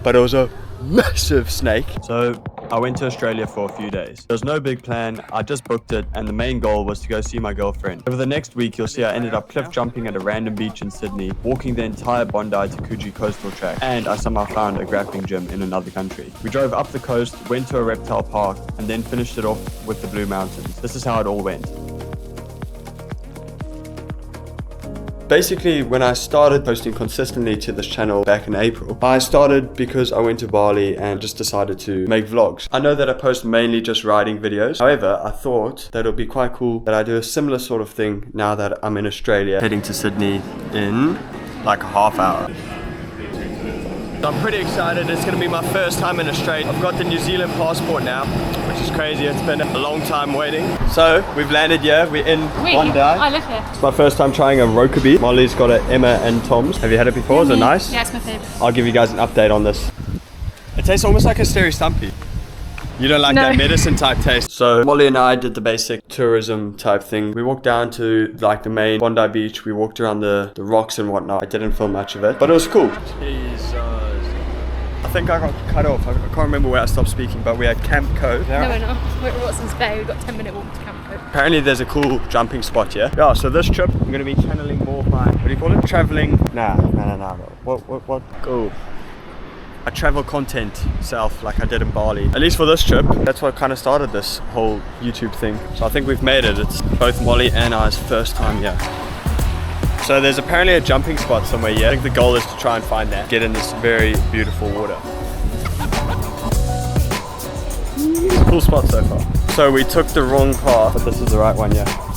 but it was a massive snake. So I went to Australia for a few days. There was no big plan, I just booked it, and the main goal was to go see my girlfriend. Over the next week, you'll see I ended up cliff jumping at a random beach in Sydney, walking the entire Bondi to Coogee coastal track, and I somehow found a grappling gym in another country. We drove up the coast, went to a reptile park, and then finished it off with the Blue Mountains. This is how it all went. Basically, when I started posting consistently to this channel back in April, I started because I went to Bali and just decided to make vlogs. I know that I post mainly just riding videos. However, I thought that it would be quite cool that I do a similar sort of thing now that I'm in Australia, heading to Sydney in like a half hour. I'm pretty excited. It's going to be my first time in Australia. I've got the New Zealand passport now, which is crazy. It's been a long time waiting. So we've landed here. We're in Bondi. I live here. It's my first time trying a Rokeby. Molly's got an Emma and Tom's. Have you had it before? Is it nice? Yeah, it's my favourite. I'll give you guys an update on this. It tastes almost like a Steri Stumpy. You don't like that medicine type taste. So Molly and I did the basic tourism type thing. We walked down to like the main Bondi beach. We walked around the rocks and whatnot. I didn't film much of it, but it was cool. Jesus. I think I got cut off. I can't remember where I stopped speaking, but we had Camp Cove. No, we're not. We're at Watson's Bay. We've got a 10-minute walk to Camp Cove. Apparently there's a cool jumping spot here. Yeah, so this trip I'm going to be channeling more of my, what do you call it? Traveling. Nah. What? Go. I travel content self like I did in Bali. At least for this trip. That's what kind of started this whole YouTube thing. So I think we've made it. It's both Molly and I's first time here. So there's apparently a jumping spot somewhere here. I think the goal is to try and find that. Get in this very beautiful water. It's a cool spot so far. So we took the wrong path, but this is the right one, yeah.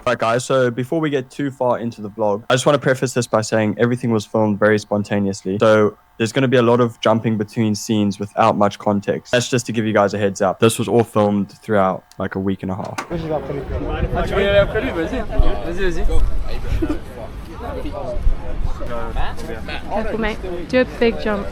Alright guys, so before we get too far into the vlog, I just want to preface this by saying everything was filmed very spontaneously. So there's going to be a lot of jumping between scenes without much context. That's just to give you guys a heads up. This was all filmed throughout like a week and a half. Careful, mate. Do a big jump.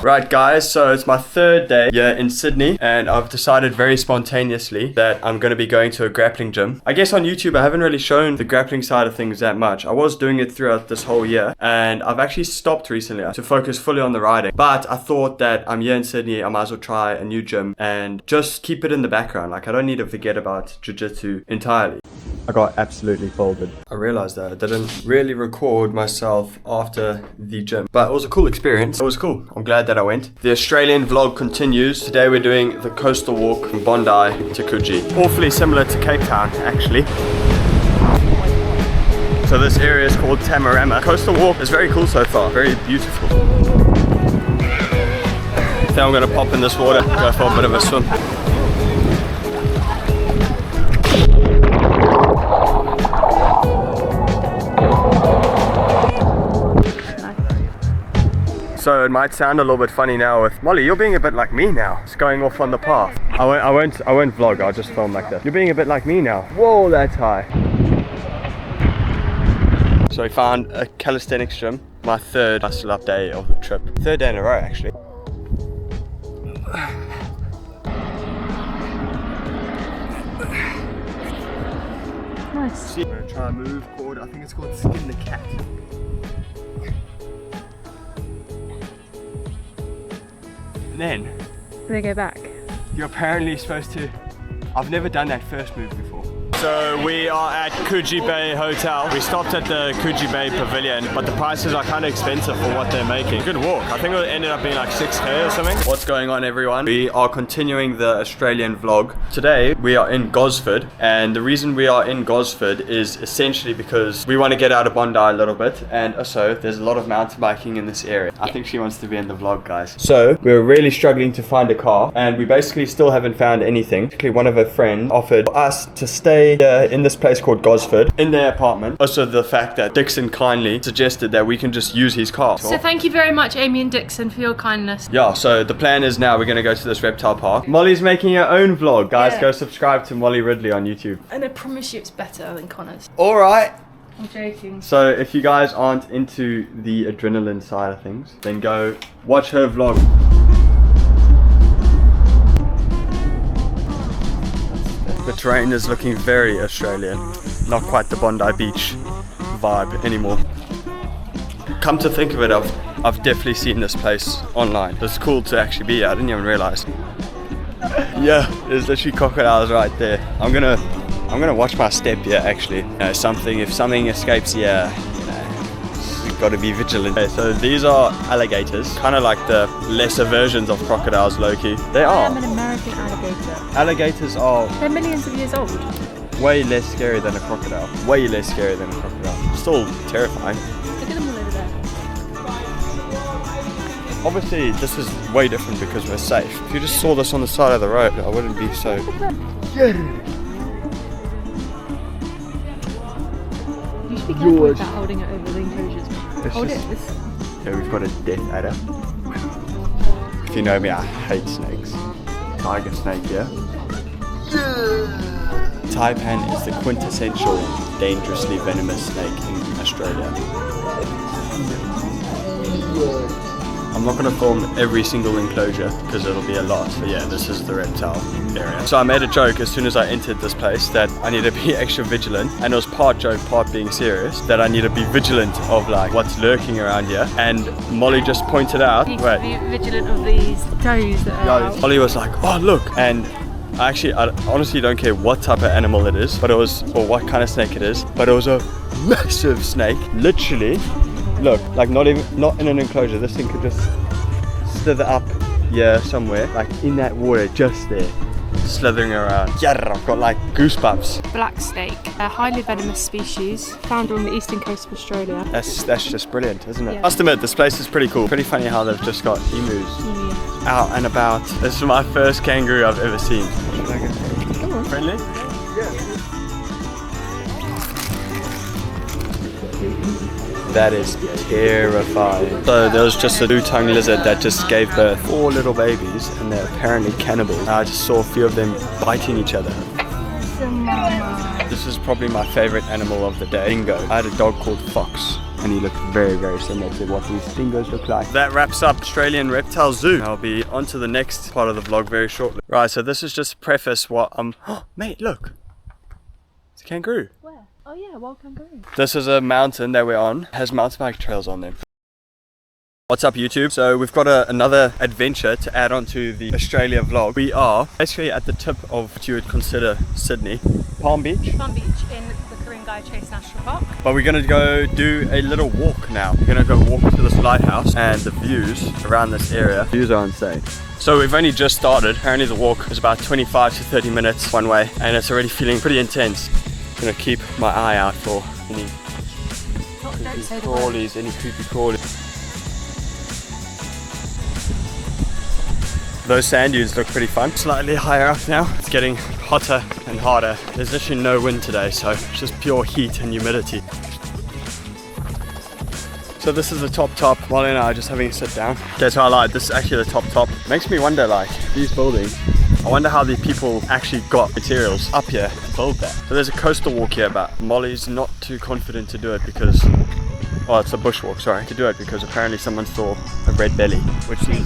Right guys, so it's my third day here in Sydney and I've decided very spontaneously that I'm going to be going to a grappling gym. I guess on YouTube I haven't really shown the grappling side of things that much. I was doing it throughout this whole year and I've actually stopped recently to focus fully on the riding. But I thought that I'm here in Sydney, I might as well try a new gym and just keep it in the background. Like I don't need to forget about jiu-jitsu entirely. I got absolutely folded. I realized that I didn't really record myself after the gym, but it was a cool experience. It was cool. I'm glad that I went. The Australian vlog continues. Today we're doing the coastal walk from Bondi to Coogee. Awfully similar to Cape Town, actually. So this area is called Tamarama. Coastal walk is very cool so far. Very beautiful. I think I'm gonna pop in this water, go for a bit of a swim. So it might sound a little bit funny now with Molly, you're being a bit like me now. It's going off on the path. I won't vlog, I'll just film like this. You're being a bit like me now. Whoa, that's high. So we found a calisthenics gym. My third muscle up day of the trip. Third day in a row actually. Nice. I'm gonna try a move called, I think it's called skin the cat. And then they go back. you're apparently supposed to, I've never done that first move before. So we are at Coogee Bay Hotel. We stopped at the Coogee Bay Pavilion, but the prices are kind of expensive for what they're making. Good walk. I think it ended up being like 6K or something. What's going on, everyone? We are continuing the Australian vlog. Today we are in Gosford, and the reason we are in Gosford is essentially because we want to get out of Bondi a little bit, and also there's a lot of mountain biking in this area. I think she wants to be in the vlog, guys. So we're really struggling to find a car, and we basically still haven't found anything. Basically, one of her friends offered us to stay in this place called Gosford in their apartment. Also the fact that Dixon kindly suggested that we can just use his car. So thank you very much, Amy and Dixon, for your kindness. Yeah, so the plan is now we're going to go to this reptile park. Molly's making her own vlog. Guys, go subscribe to Molly Ridley on YouTube. And I promise you it's better than Connor's. Alright. I'm joking. So if you guys aren't into the adrenaline side of things, then go watch her vlog. The terrain is looking very Australian, not quite the Bondi Beach vibe anymore. Come to think of it, I've definitely seen this place online. It's cool to actually be here. I didn't even realize. Yeah, there's literally crocodiles right there. I'm gonna watch my step here actually. You know, if something escapes here, you know, we've got to be vigilant. Okay, so these are alligators, kind of like the lesser versions of crocodiles, low-key. They are. I'm an American alligator. Alligators are They're millions of years old. way less scary than a crocodile. Way less scary than a crocodile. Still terrifying. Look at them all over there. Obviously, this is way different because we're safe. If you just saw this on the side of the road, I wouldn't be so... You should be careful with that, holding it over the enclosures. Hold it. Yeah, we've got a death adder. If you know me, I hate snakes. Tiger snake, yeah? Taipan is the quintessential dangerously venomous snake in Australia. I'm not going to film every single enclosure because it'll be a lot, but yeah, this is the reptile area. So I made a joke as soon as I entered this place that I need to be extra vigilant, and it was part joke, part being serious, that I need to be vigilant of like what's lurking around here. And Molly just pointed out, You need to be vigilant of these toes that are out. Molly was like, oh look, and I honestly don't care what type of animal it is, but it was, or what kind of snake it is, but it was a massive snake, literally. Look, like not in an enclosure. This thing could just slither up here somewhere, like in that water, just there, slithering around. Yeah, I've got like goosebumps. Black snake, a highly venomous species found on the eastern coast of Australia. That's just brilliant, isn't it? Yeah. Must admit, this place is pretty cool. Pretty funny how they've just got emus out and about. This is my first kangaroo I've ever seen. Come on. Friendly? That is terrifying. So there was just a blue-tongued lizard that just gave birth 4 little babies, and they're apparently cannibals. I just saw a few of them biting each other. This is probably my favorite animal of the day, dingo. I had a dog called Fox, and he looked very, very similar to what these dingoes look like. That wraps up Australian Reptile Zoo. I'll be on to the next part of the vlog very shortly. Right, so this is just to preface what oh, mate, look. It's a kangaroo. Where? Oh yeah, wild kangaroo. This is a mountain that we're on. It has mountain bike trails on them. What's up YouTube? So we've got another adventure to add on to the Australia vlog. We are basically at the tip of what you would consider Sydney. Palm Beach. Palm Beach in the Coogee Chase National Park. But we're gonna go do a little walk now. We're gonna go walk to this lighthouse, and the views around this area, views are insane. So we've only just started. Apparently the walk is about 25 to 30 minutes one way, and it's already feeling pretty intense. I'm gonna keep my eye out for any creepy crawlies, Those sand dunes look pretty fun. Slightly higher up now. It's getting hotter and harder. There's literally no wind today, so it's just pure heat and humidity. So this is the top. Molly and I are just having a sit down. Okay, so I lied. This is actually the top. Makes me wonder, like, these buildings. I wonder how these people actually got materials up here to build that. So there's a coastal walk here, but Molly's not too confident to do it because, oh, it's a bushwalk, sorry, to do it because apparently someone saw a red belly, which is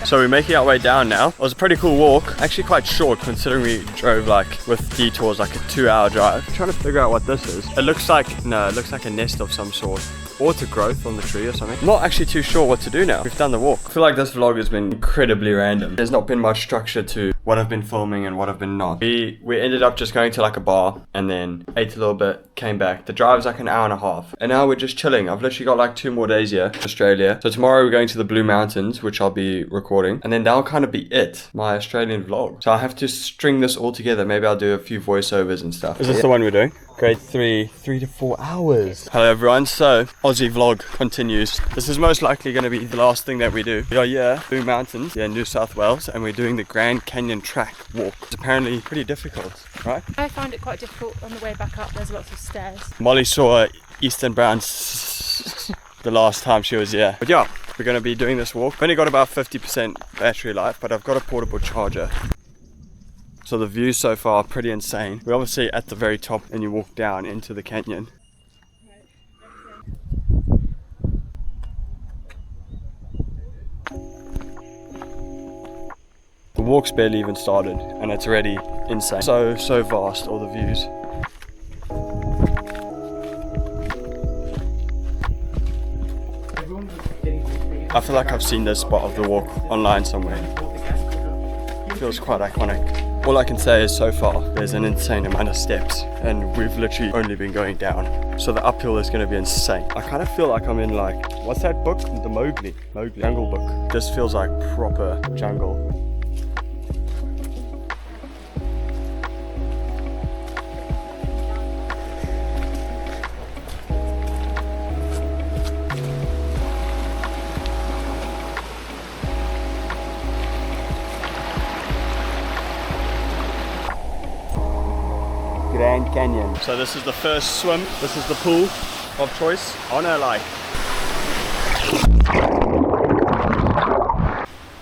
so we're making our way down now. It was a pretty cool walk, actually quite short considering we drove like with detours like a 2-hour drive. I'm trying to figure out what this is. It looks like a nest of some sort, or it's a growth on the tree or something. I'm not actually too sure what to do now. We've done the walk. I feel like this vlog has been incredibly random. There's not been much structure to what I've been filming and what I've been not. We ended up just going to like a bar and then ate a little bit, came back. The drive was like an hour and a half, and now we're just chilling. I've literally got like 2 more days here in Australia. So tomorrow we're going to the Blue Mountains, which I'll be recording, and then that'll kind of be it, my Australian vlog. So I have to string this all together. Maybe I'll do a few voiceovers and stuff. Is this the one we're doing? Grade 3 to 4 hours. Hello everyone, so Aussie vlog continues. This is most likely going to be the last thing that we do. We are here, Blue Mountains, in New South Wales, and we're doing the Grand Canyon track walk. It's apparently pretty difficult, right? I found it quite difficult on the way back up. There's lots of stairs. Molly saw Eastern Browns the last time she was here. But yeah, we're going to be doing this walk. I've only got about 50% battery life, but I've got a portable charger. So the views so far are pretty insane. We're obviously at the very top and you walk down into the canyon. The walk's barely even started and it's already insane. So vast, all the views. I feel like I've seen this spot of the walk online somewhere. It feels quite iconic. All I can say is so far there's an insane amount of steps and we've literally only been going down. So the uphill is going to be insane. I kind of feel like I'm in like, what's that book? The Mowgli Jungle Book. This feels like proper jungle. Grand Canyon. So this is the first swim. This is the pool of choice. I wanna like.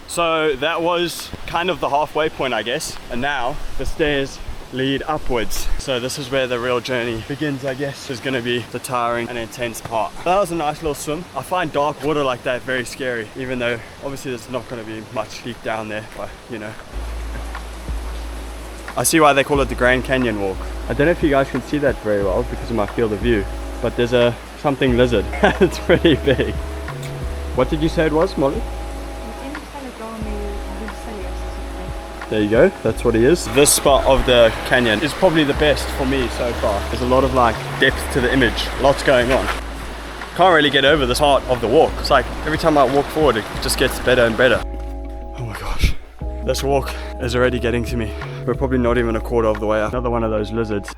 So that was kind of the halfway point, I guess. And now the stairs lead upwards. So this is where the real journey begins, I guess. Is gonna be the tiring and intense part. That was a nice little swim. I find dark water like that very scary, even though obviously there's not gonna be much deep down there, but you know. I see why they call it the Grand Canyon walk. I don't know if you guys can see that very well because of my field of view, but there's a something lizard. It's pretty big. What did you say it was, Molly? There you go, that's what he is. This spot of the canyon is probably the best for me so far. There's a lot of like depth to the image, lots going on. Can't really get over this part of the walk. It's like every time I walk forward, it just gets better and better. Oh my gosh, this walk is already getting to me. We're probably not even a quarter of the way up. Another one of those lizards,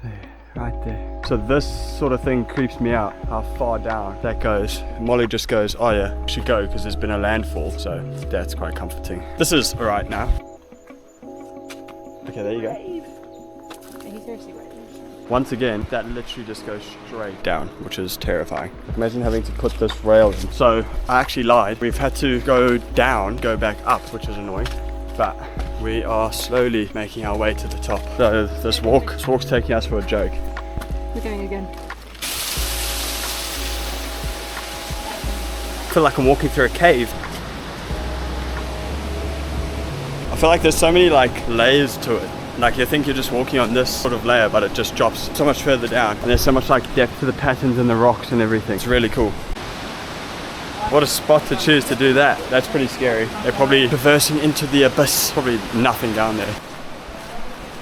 right there. So this sort of thing creeps me out, how far down that goes. Molly just goes, oh yeah, we should go because there's been a landfall. So that's quite comforting. This is all right now. Okay, there you go. Once again, that literally just goes straight down, which is terrifying. Imagine having to put this rail in. So I actually lied. We've had to go down, go back up, which is annoying. But we are slowly making our way to the top. So this walk's taking us for a joke. We're going again. I feel like I'm walking through a cave. I feel like there's so many like layers to it. Like you think you're just walking on this sort of layer, but it just drops so much further down. And there's so much like depth to the patterns in the rocks and everything. It's really cool. What a spot to choose to do that. That's pretty scary. They're probably traversing into the abyss. Probably nothing down there.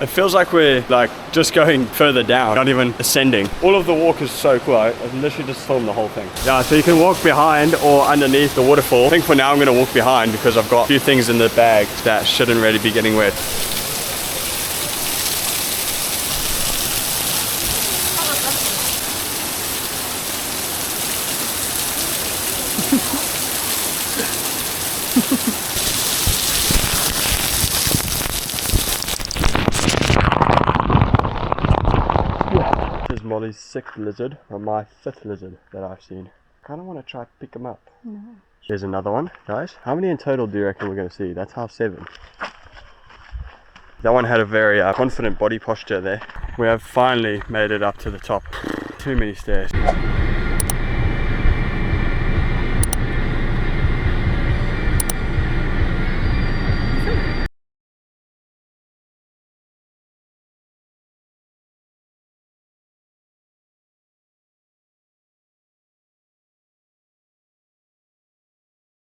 It feels like we're like just going further down, not even ascending. All of the walk is so cool. I literally just filmed the whole thing. Yeah, so you can walk behind or underneath the waterfall. I think for now I'm gonna walk behind because I've got a few things in the bag that shouldn't really be getting wet. This is Molly's sixth lizard, or my fifth lizard that I've seen. I kind of want to try to pick him up. No. There's another one, guys. How many in total do you reckon we're going to see? That's half 7. That one had a very confident body posture there. We have finally made it up to the top. Too many stairs.